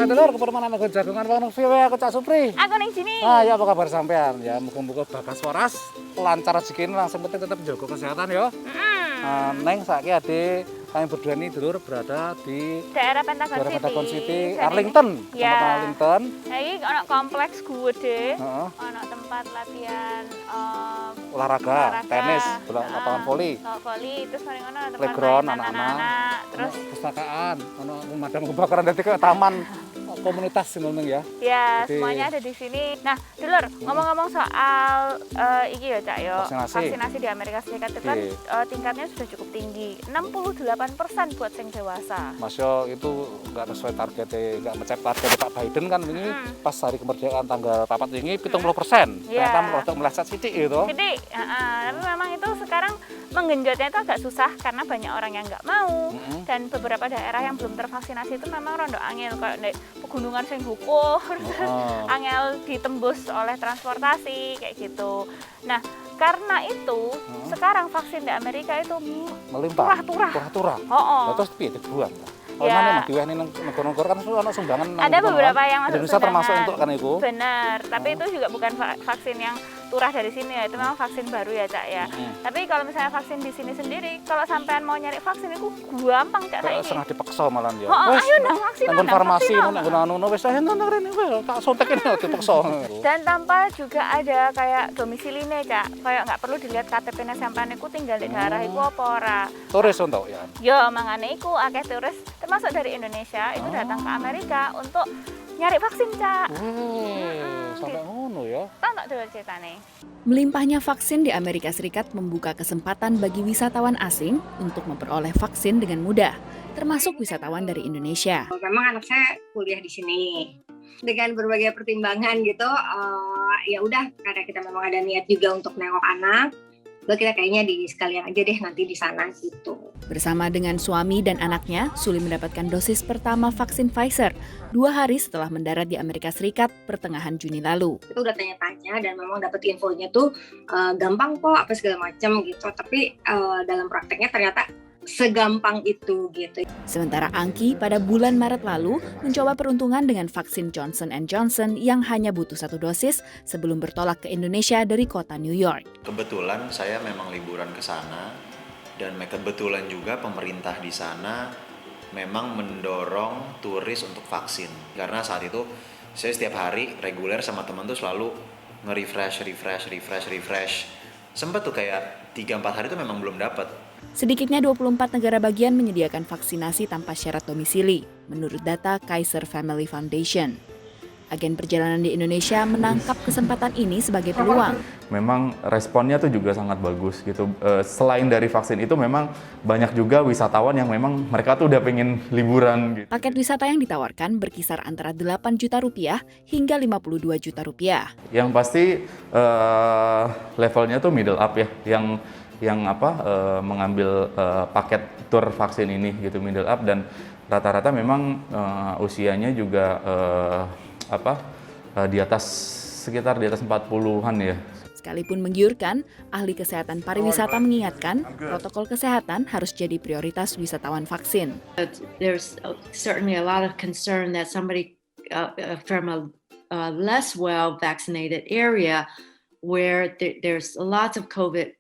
Dulur, kepermanan aku jagongan wong VW aku Cak Supri. Aku ning sini. Ya apa kabar sampean? Ya muga-muga bakas waras, lancar rezeki langsung penting tetap jaga kesehatan ya. Neng saiki ade kami berdua ini dulur berada di Daerah Pentagon Pentagon City, Jadi Arlington. Ya. Kecamatan Arlington. Iki ono kompleks gede. Heeh. Ono tempat latihan Olahraga, tenis, lapangan voli. Voli, terus paling ono tempat Playground mainan anak-anak, terus pustakaan, ono pemadam kebakaran dadi kayak taman komunitas sebenarnya ya. ya Jadi- semuanya ada di sini. Nah, Dulur, ngomong-ngomong soal iki ya, Cak yo. Vaksinasi. di Amerika Serikat itu kan Oke. tingkatnya sudah cukup tinggi. 68% buat yang dewasa. Mas Yo itu nggak sesuai targetnya, nggak mencapai target Pak Biden kan ini pas hari kemerdekaan tanggal 4 ini 70%. Iya. Ternyata merodok meleset sidik gitu. Jadi, tapi memang itu sekarang menggenjotnya itu agak susah karena banyak orang yang nggak mau dan beberapa daerah yang belum tervaksinasi itu memang rondo angel kayak di pegunungan sing hukuh, angel ditembus oleh transportasi kayak gitu. Nah, karena itu sekarang vaksin di Amerika itu Melimpah. turah-turah. Turah. Oh. Terus piye dibuang? Kalau Ya. mana mah diwehni nang negara-negara kan ono sumbangan. Ada beberapa yang masuk Indonesia termasuk sumbangan. untuk kan itu. Benar, tapi itu juga bukan vaksin yang turah dari sini ya, itu memang vaksin baru ya, Cak ya. Tapi kalau misalnya vaksin di sini sendiri, kalau sampean mau nyari vaksin itu gampang Cak Kayak saiki. setengah dipaksa malah ya. Ayo nang vaksin. nang farmasi nang anu wis ayo nang rene wae tak sontek ini dipaksa. Dan tanpa juga ada kayak domisiline, Cak. Kayak nggak perlu dilihat KTP-nya sampean iku tinggal di daerah iku apa ora. Turis untuk ya. Yo, mangane iku akeh turis termasuk dari Indonesia itu datang ke Amerika untuk nyari vaksin, Cak. Sampai ngono ya. Tahu nggak dulu ceritane? Melimpahnya vaksin di Amerika Serikat membuka kesempatan bagi wisatawan asing untuk memperoleh vaksin dengan mudah, termasuk wisatawan dari Indonesia. Memang anak saya kuliah di sini dengan berbagai pertimbangan gitu. Ya udah, karena kita memang ada niat juga untuk nengok anak. Lalu kita kayaknya sekalian aja deh nanti di sana gitu. Bersama dengan suami dan anaknya, Suli mendapatkan dosis pertama vaksin Pfizer 2 hari setelah mendarat di Amerika Serikat pertengahan Juni lalu. Itu udah tanya-tanya dan memang dapat infonya tuh gampang kok apa segala macam gitu. Tapi dalam prakteknya ternyata segampang itu gitu. Sementara Angki pada bulan Maret lalu mencoba peruntungan dengan vaksin Johnson & Johnson yang hanya butuh 1 dosis sebelum bertolak ke Indonesia dari kota New York. Kebetulan saya memang liburan ke sana dan kebetulan juga pemerintah di sana memang mendorong turis untuk vaksin. Karena saat itu saya setiap hari reguler sama teman tuh selalu nge-refresh. Sempet tuh kayak 3-4 hari tuh memang belum dapat. Sedikitnya 24 negara bagian menyediakan vaksinasi tanpa syarat domisili, menurut data Kaiser Family Foundation. Agen perjalanan di Indonesia menangkap kesempatan ini sebagai peluang. Memang responnya tuh juga sangat bagus gitu. Selain dari vaksin itu memang banyak juga wisatawan yang memang mereka tuh udah pengen liburan gitu. Paket wisata yang ditawarkan berkisar antara 8 juta rupiah hingga 52 juta rupiah. Yang pasti levelnya tuh middle up ya, yang mengambil paket tur vaksin ini gitu, middle up, dan rata-rata memang usianya juga sekitar di atas 40-an ya. Sekalipun menggiurkan, ahli kesehatan pariwisata mengingatkan protokol kesehatan harus jadi prioritas wisatawan vaksin. There's certainly a lot of concern that somebody from a less well vaccinated area where there's lots of COVID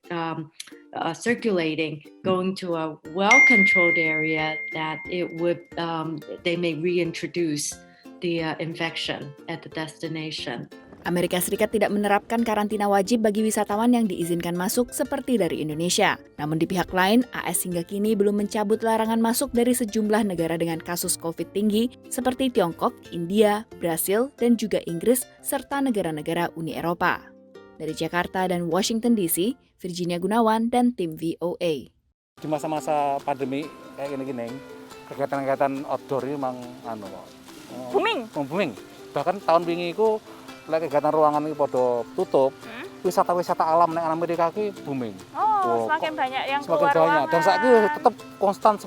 circulating, going to a well-controlled area, that they may reintroduce the infection at the destination. Amerika Serikat tidak menerapkan karantina wajib bagi wisatawan yang diizinkan masuk seperti dari Indonesia. Namun di pihak lain, AS hingga kini belum mencabut larangan masuk dari sejumlah negara dengan kasus COVID tinggi seperti Tiongkok, India, Brasil, dan juga Inggris, serta negara-negara Uni Eropa. Dari Jakarta dan Washington DC, Virginia Gunawan dan tim VOA. Di masa-masa pandemi kayak gini-gini, kegiatan-kegiatan outdoor ini memang booming. Bahkan tahun wingi itu kegiatan ruangan ini pada tutup, wisata-wisata alam di Amerika ini booming. Semakin banyak yang semakin keluar banyak. ruangan. Dan saat ini tetap konstan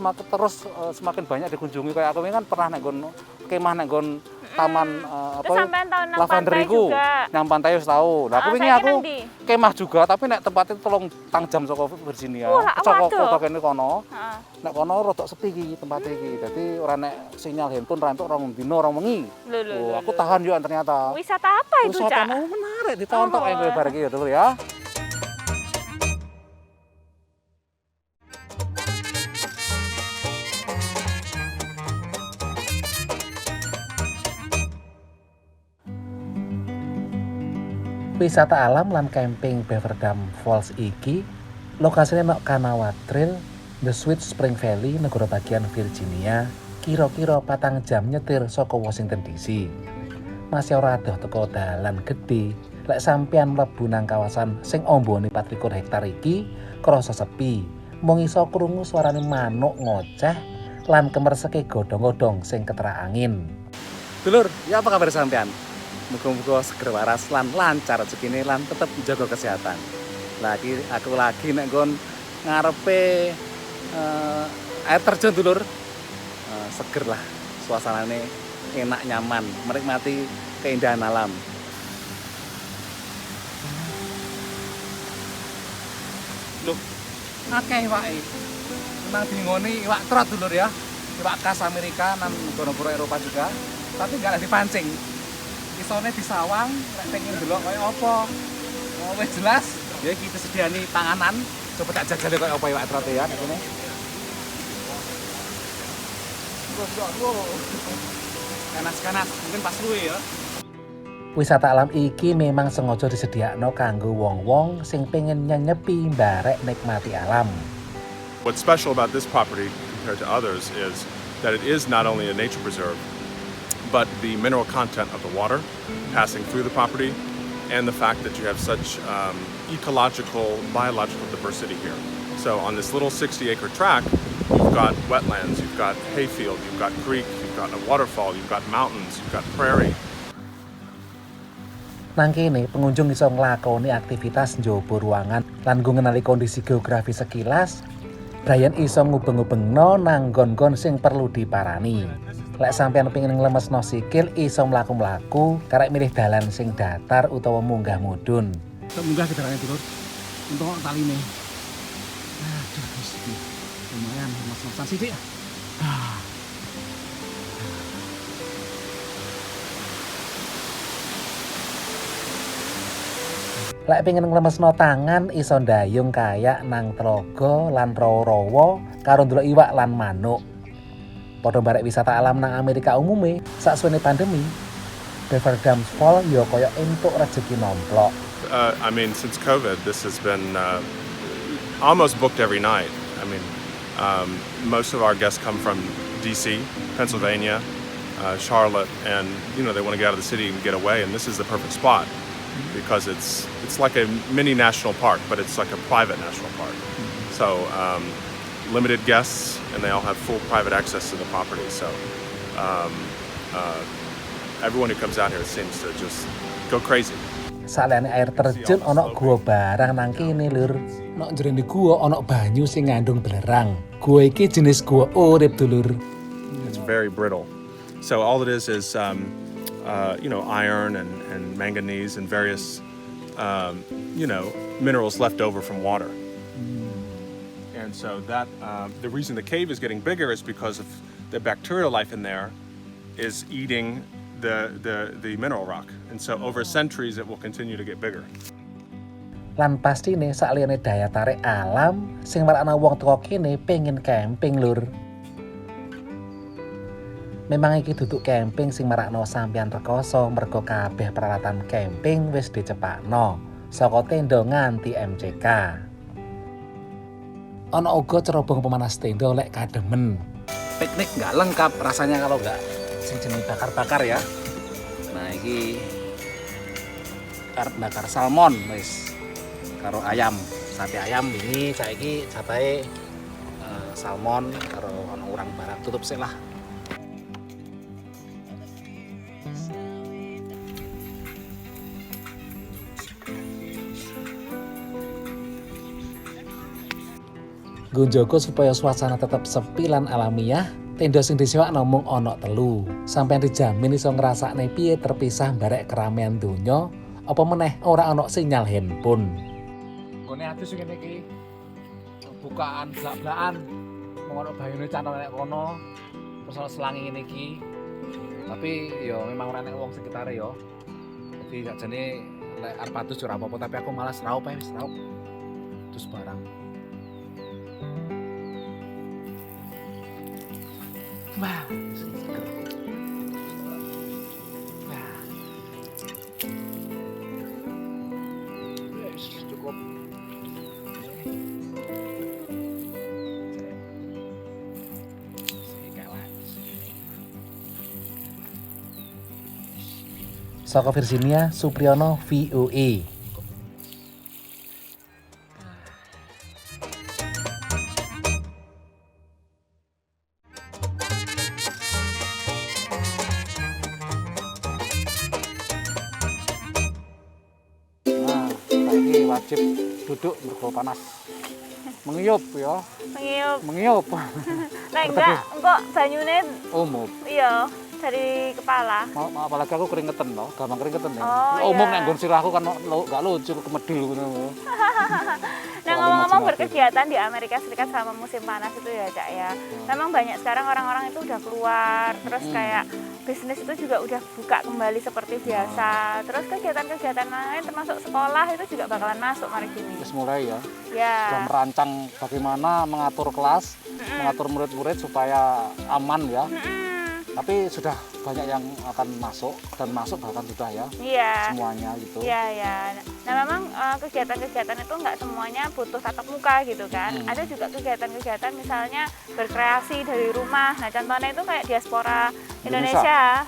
semakin banyak dikunjungi. Kayak aku ini kan pernah nenggon kemah nek nggon taman Terus sampean tahun nang lavender pantai iku. juga. Nang pantai wis tau. Lah aku wingi saiki aku nang ndi? kemah juga tapi nek tempatnya tolong tang jam saka Virginia. Wah, Saka waduh. kota kene kono. Heeh. Nek kono rodok sepi iki tempat iki. Dadi ora nek sinyal handphone ra entuk rong dino rong wengi. Lho, Aku tahan yo ternyata. Wisata apa itu, Wisata Cak? menarik ditonton Oh. yang bareng iki ya dulu ya. Wisata alam lan camping Beaverdam Falls iki lokasinya nok Kanawha Trail, The Sweet Spring Valley, negara bagian Virginia, kira-kira 4 jam nyetir saka Washington DC. Masih ora adoh teko dalan gede, lek sampean mlebu nang kawasan sing ombone 24 hektar iki krasa sepi. Mung iso krungu suarane manuk ngoceh lan kemerseke godhong-godhong sing ketera angin. Dulur, ya apa kabar sampean? Muga-muga seger waras lan lancar rezekine lan tetep jaga kesehatan. Lagi aku lagi nek nggon ngarepe air terjun dulur. Seger lah suasanane, enak nyaman, menikmati keindahan alam. Loh, akeh iwake. Nang dingone iwak trot dulur ya. Iwak khas Amerika nan negara-negara Eropa juga, tapi enggak dipancing. Isone disawang, nek pengen delok kaya apa. Wis jelas, ya iki disediani panganan. Coba tak jajal kaya apa iwak trot ya nek kene. Kanas-kanas, mungkin pas luwe ya. Wisata alam iki memang sengaja disediakno kanggo wong-wong sing pengen nyenyepi barek nikmati alam. What's special about this property compared to others is that it is not only a nature preserve, but the mineral content of the water passing through the property and the fact that you have such ecological, biological diversity here. So on this little 60-acre tract, you've got wetlands, you've got hayfield, you've got creek, you've got a waterfall, you've got mountains, you've got prairie. Nang kene pengunjung iso nglakoni aktivitas njaba ruangan lan nggo ngenali kondisi geografi sekilas. Brian iso ngubeng-ubengno nang nggon-nggon sing perlu diparani. Lek sampean pengen nglemesno sikil iso mlaku-mlaku karek milih dalan sing datar utawa munggah mudhun. Munggah ke dalane dulur. Untuk taline. Aduh wis iki. Lumayan mas-masan sithik. Lek pengen nglemesno tangan iso ndayung kayak nang tlaga lan rawa-rawa karo ndelok iwak lan manuk. Padha barek wisata alam nang Amerika umume saksuwene pandemi, Beaverdam Falls ya kaya entuk rezeki nomplok. I mean, since COVID, this has been almost booked every night. I mean, most of our guests come from DC, Pennsylvania, Charlotte, and they want to get out of the city and get away, and this is the perfect spot because it's like a mini national park, but it's like a private national park. So limited guests, and they all have full private access to the property. So everyone who comes out here seems to just go crazy. Saliyane air terjun ana gua barang nang kene lur. Nok njero gua ana banyu sing ngandung belerang. Gua iki jenis gua urip dulur. It's very brittle. So all it is iron and manganese and various minerals left over from water. And so that the reason the cave is getting bigger is because of the bacterial life in there is eating the mineral rock, and so over centuries it will continue to get bigger. Lan pastine sakliyane daya tarik alam sing marakna wong teko kene pengen camping lur. Memang iki duduk camping sing marakno sampeyan rekoso mergo kabeh peralatan camping wis dicepakno saka tenda nganti MCK. Ana uga cerobong pemanas tenda lek kademen. Piknik nggak lengkap rasanya kalau nggak sing jeneng bakar-bakar ya. Nah, iki arep bakar salmon wis karo ayam, sate ayam ini saiki jatahe salmon karo ana urang barat tutup sik lah. Gunjoko supaya suasana tetap sepi lan alamiah, Tenda sing disewakno mung ana 3. Sampeyan dijamin iso ngrasakne piye terpisah barek keramaian donya, apa meneh ora ana sinyal handphone. Gone adus ngene iki. Bukaan blak-blakan. Mung ana bayune cantol nek kono. Terus ana selangi ngene iki. Tapi yo memang ora nek wong sekitar yo. Jadi sakjane lek arep adus ora apa-apa, tapi aku malas raup ae wis raup. Terus barang. Wah, seger. Wah. Yes, cukup. Saka Virginia Supriyono VOA. Nah, saiki wajib duduk mergo panas. Mengiyup ya, mengiyup. Nah enggak, engko banyune Umum. iya dari kepala. Apalagi aku keringetan loh, gampang keringetan ya. Oh, Umum iya. nek nggon sirahku kan gak lucu kemedil ngono. Nah ngomong-ngomong berkegiatan di Amerika Serikat selama musim panas itu ya Cak ya. Memang banyak sekarang orang-orang itu udah keluar, terus kayak bisnis itu juga udah buka kembali seperti biasa. Terus kegiatan-kegiatan lain termasuk sekolah itu juga bakalan masuk mari gini. Terus mulai ya. Ya. Sudah merancang bagaimana mengatur kelas, mengatur murid-murid supaya aman ya. Tapi sudah banyak yang akan masuk dan masuk bahkan sudah ya. Iya. Semuanya gitu. Iya ya. Nah memang kegiatan-kegiatan itu nggak semuanya butuh tatap muka gitu kan. Ada juga kegiatan-kegiatan misalnya berkreasi dari rumah. Nah contohnya itu kayak diaspora Indonesia.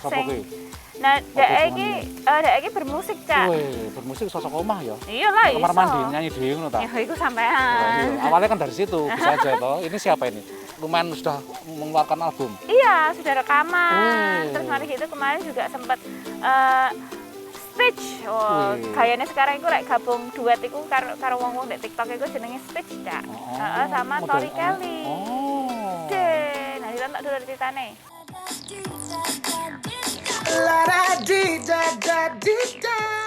Nah, dek iki bermusik, Cak. Wih, bermusik sosok omah ya. Iyalah, kamar mandi nyanyi dhewe ngono ta. Ya iku sampean. Awalnya kan dari situ bisa aja toh. Ini siapa ini? Lumayan sudah mengeluarkan album. Iya, sudah rekaman. Terus mari gitu kemarin juga sempat speech. Oh, gayanya sekarang iku lek gabung duet iku karo wong-wong di TikTok iku jenenge speech, Cak. Sama Tori Kelly. Deh, nah ditonton dulu ceritane.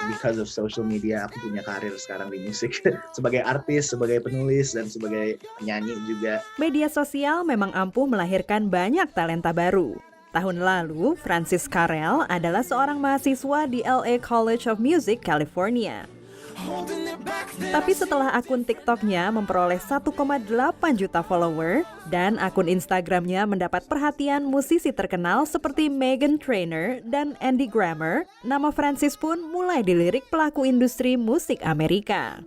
Because of social media, aku punya karir sekarang di musik sebagai artis, sebagai penulis, dan sebagai penyanyi juga. Media sosial memang ampuh melahirkan banyak talenta baru. Tahun lalu, Francis Carell adalah seorang mahasiswa di LA College of Music, California. Tapi setelah akun TikTok-nya memperoleh 1,8 juta follower dan akun Instagram-nya mendapat perhatian musisi terkenal seperti Meghan Trainor dan Andy Grammer, nama Francis pun mulai dilirik pelaku industri musik Amerika.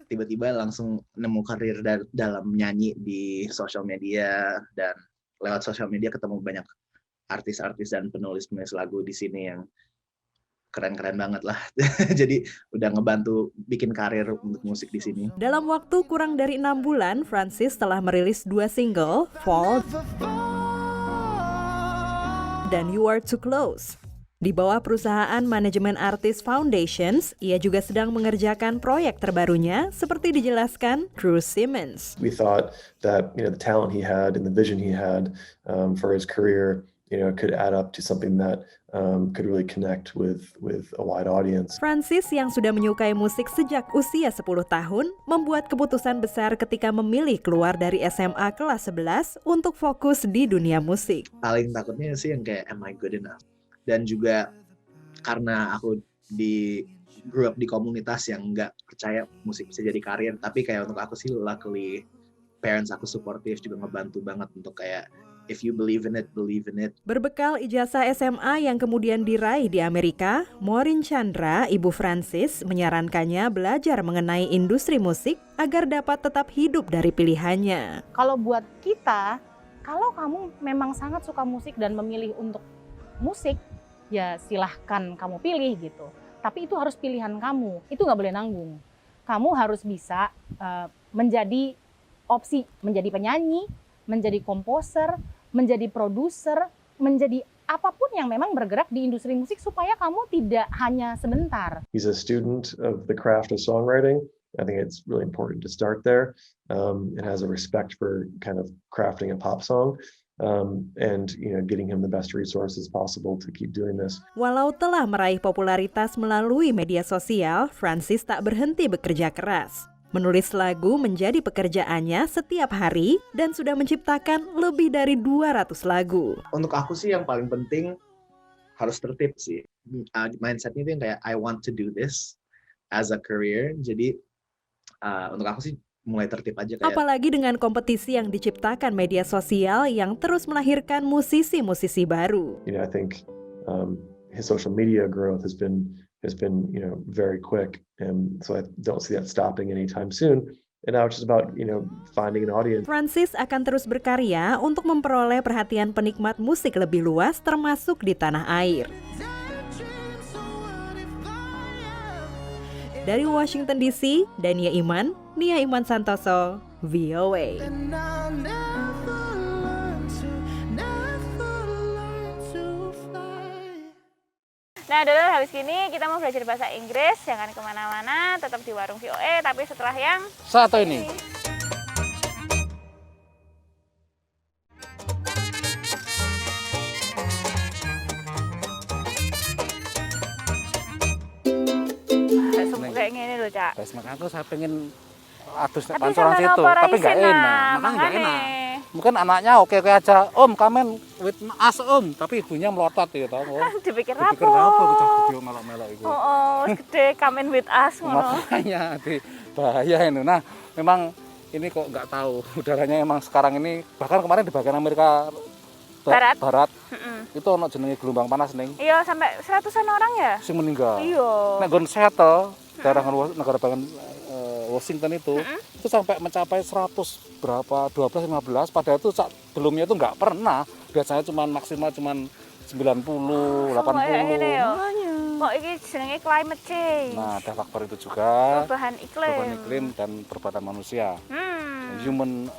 Tiba-tiba langsung nemu karir dalam nyanyi di sosial media, dan lewat sosial media ketemu banyak artis-artis dan penulis-penulis lagu di sini yang keren-keren banget lah. Jadi udah ngebantu bikin karir untuk musik di sini. Dalam waktu kurang dari 6 bulan, Francis telah merilis 2 single, Fall dan You Are Too Close. Di bawah perusahaan manajemen artis Foundations, ia juga sedang mengerjakan proyek terbarunya seperti dijelaskan Drew Simmons. We thought that the talent he had and the vision he had for his career could add up to something that could really connect with a wide audience. Francis yang sudah menyukai musik sejak usia 10 tahun membuat keputusan besar ketika memilih keluar dari SMA kelas 11 untuk fokus di dunia musik. Paling takutnya sih yang kayak am I good enough? Dan juga karena aku grew up di komunitas yang nggak percaya musik bisa jadi karir, tapi kayak untuk aku sih luckily parents aku supportive, juga ngebantu banget untuk kayak if you believe in it, believe in it. Berbekal ijazah SMA yang kemudian diraih di Amerika, Maureen Chandra, ibu Francis, menyarankannya belajar mengenai industri musik agar dapat tetap hidup dari pilihannya. Kalau buat kita, kalau kamu memang sangat suka musik dan memilih untuk musik, ya silahkan kamu pilih gitu. Tapi itu harus pilihan kamu, itu nggak boleh nanggung. Kamu harus bisa menjadi opsi, menjadi penyanyi, menjadi komposer, menjadi produser, menjadi apapun yang memang bergerak di industri musik supaya kamu tidak hanya sebentar. He's a student of the craft of songwriting, I think it's really important to start there. It has a respect for kind of crafting a pop song. And getting him the best resources possible to keep doing this. Walau telah meraih popularitas melalui media sosial, Francis tak berhenti bekerja keras. Menulis lagu menjadi pekerjaannya setiap hari dan sudah menciptakan lebih dari 200 lagu. Untuk aku sih yang paling penting harus tertib sih. Mindsetnya itu yang kayak I want to do this as a career. Jadi untuk aku sih mulai tertib aja kayak. Apalagi dengan kompetisi yang diciptakan media sosial yang terus melahirkan musisi-musisi baru. I think his social media growth has been very quick, and so I don't see that stopping anytime soon. And now it's just about finding an audience. Francis akan terus berkarya untuk memperoleh perhatian penikmat musik lebih luas, termasuk di tanah air. Dari Washington DC, Dania Iman, Nia Iman Santoso, VOA. Nah, dulu habis ini kita mau belajar bahasa Inggris. Jangan kemana-mana, tetap di Warung VOA. Tapi setelah yang satu ini. Kayak gini loh, Cak. Aku saya pengen adus pancoran situ, tapi nggak enak. Makanya nggak enak. Mungkin anaknya oke aja, Om kamen with us Om, tapi ibunya melotot gitu. Dipikir apa? Kita video melok-melok itu. Gede kamen with us. Makanya bahaya ini. Nah, memang ini kok nggak tahu udaranya emang sekarang ini, bahkan kemarin di bagian Amerika Barat. Itu ono jenenge gelombang panas ning. Iya, sampai 100-an orang ya? Sing meninggal. Iya. Nek nggon Seattle, daerah negara bagian Washington itu sampai mencapai 100 berapa 12-15, padahal itu sebelumnya itu nggak pernah, biasanya maksimal 90 80. Kok ini jenenge climate change. Nah, ada faktor itu juga, perubahan iklim dan perbuatan manusia. Human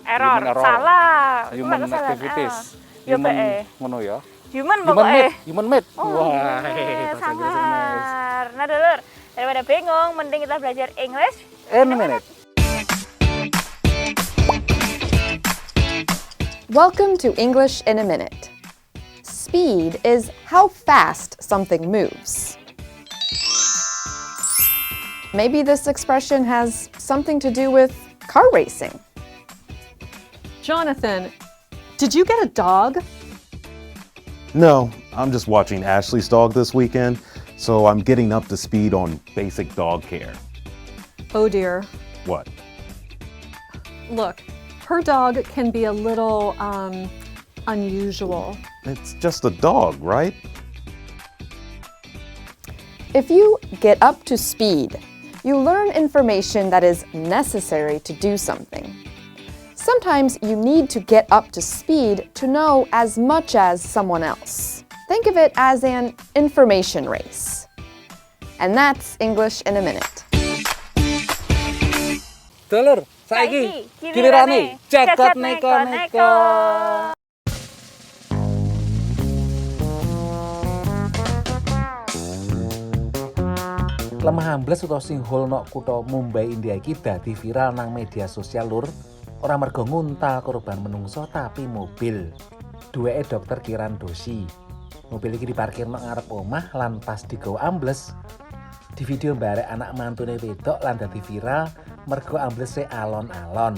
error, salah, human activities, human made. Wah, sangar. Nah, dulur, daripada bingung, mending kita belajar English in a minute. Welcome to English in a Minute. Speed is how fast something moves. Maybe this expression has something to do with car racing. Jonathan, did you get a dog? No, I'm just watching Ashley's dog this weekend, so I'm getting up to speed on basic dog care. Oh dear. What? Look, her dog can be a little unusual. It's just a dog, right? If you get up to speed, you learn information that is necessary to do something. Sometimes you need to get up to speed to know as much as someone else. Think of it as an information race. And that's English in a Minute. Dulur, saiki gilirane jagat neko-neko. Lemah ambles utawa singhole nok kutha Mumbai India iki dadi viral nang media sosial lur. Ora mergo nguntal korban menungso tapi mobil. Duweke Dr. Kiran Doshi. Mobil iki diparkir nang ngarep omah lan pas digawa ambles. Di video barek anak mantune wedok lan dadi viral mergo amblese alon-alon.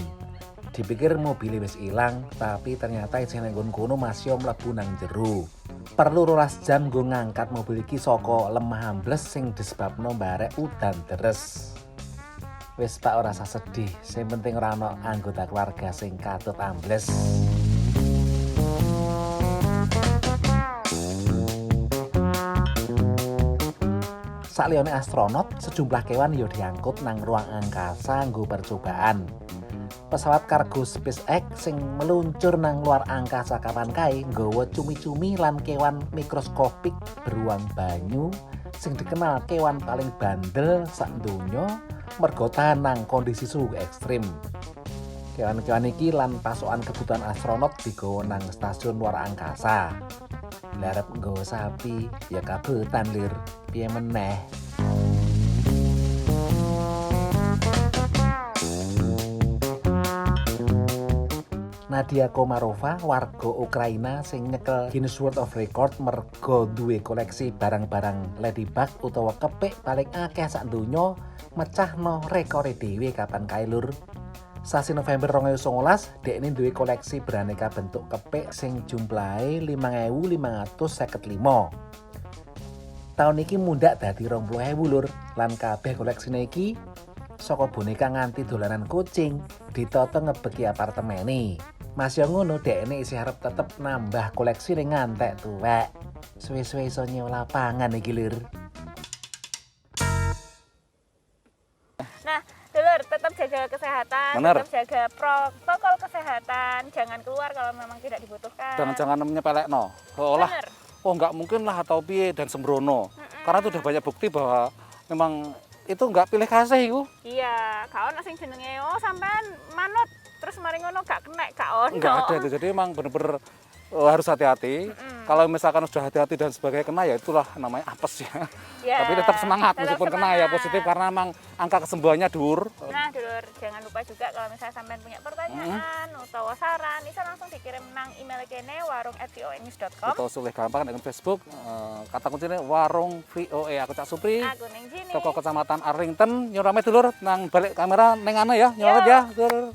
Dipikir mobilnya wis ilang, tapi ternyata isih nang kono masih mlebu nang jero. Perlu 12 jam nggo ngangkat mobil iki saka lemah ambles sing disebabno barek udan deres. Wis Pak ora usah sedih, sing penting ora ana anggota keluarga sing katut ambles. Saliyane astronot, sejumlah kewan yo diangkut nang ruang angkasa nggo percobaan. Pesawat kargo SpaceX sing meluncur nang luar angkasa kapan kae nggawa cumi-cumi lan kewan mikroskopik beruang banyu sing dikenal kewan paling bandel sak donya mergo tahan nang kondisi suhu ekstrim. Kewan-kewan iki lan pasokan kebutuhan astronot digawa nang stasiun luar angkasa. Larep nggawa sapi ya kabetan lir, piye meneh. Nadia Komarova, warga Ukraina sing nyekel Guinness World of Record merga duwe koleksi barang-barang ladybug utawa kepik paling akeh sak donya, mecahno rekore dhewe kapan kae lur. Sasi November 2019, dekne duwe koleksi beraneka bentuk kepik sing jumlahe 5.555. Tahun iki mundak dadi 20.000 lur, lan kabeh koleksine iki saka boneka nganti dolanan kucing ditata ngebeki apartemene. Mas yo ngono dekne isih arep tetep nambah koleksi ning ngantek tuwek. Suwe-suwe iso nyewa lapangan iki lur. Nah, dulur tetap jaga kesehatan, Bener. tetap jaga protokol kesehatan, jangan keluar kalau memang tidak dibutuhkan. Jangan menyepelekno. Seolah Bener. oh nggak mungkin lah atau piye dan sembrono. Karena itu udah banyak bukti bahwa memang itu nggak pilih kasih iku. Iya, gak ono sing jenenge sampean manut terus mari ngono gak kena, gak ono. Nggak ada itu. Jadi emang bener-bener harus hati-hati. Kalau misalkan sudah hati-hati dan sebagainya kena ya itulah namanya apes ya. Ya, Tapi tetap semangat tetap meskipun kena ya positif karena emang angka kesembuhannya dur. Nah, dulur, jangan lupa juga kalau misalnya sampean punya pertanyaan atau saran, bisa langsung dikirim nang email kene warung@voanews.com. Atau sulit gampang dengan Facebook, kata kuncinya warung VOE. Aku Cak Supri. Aku ning jini. Toko Kecamatan Arlington, nyurame dulur nang balik kamera neng ana ya, nyolot ya, dulur.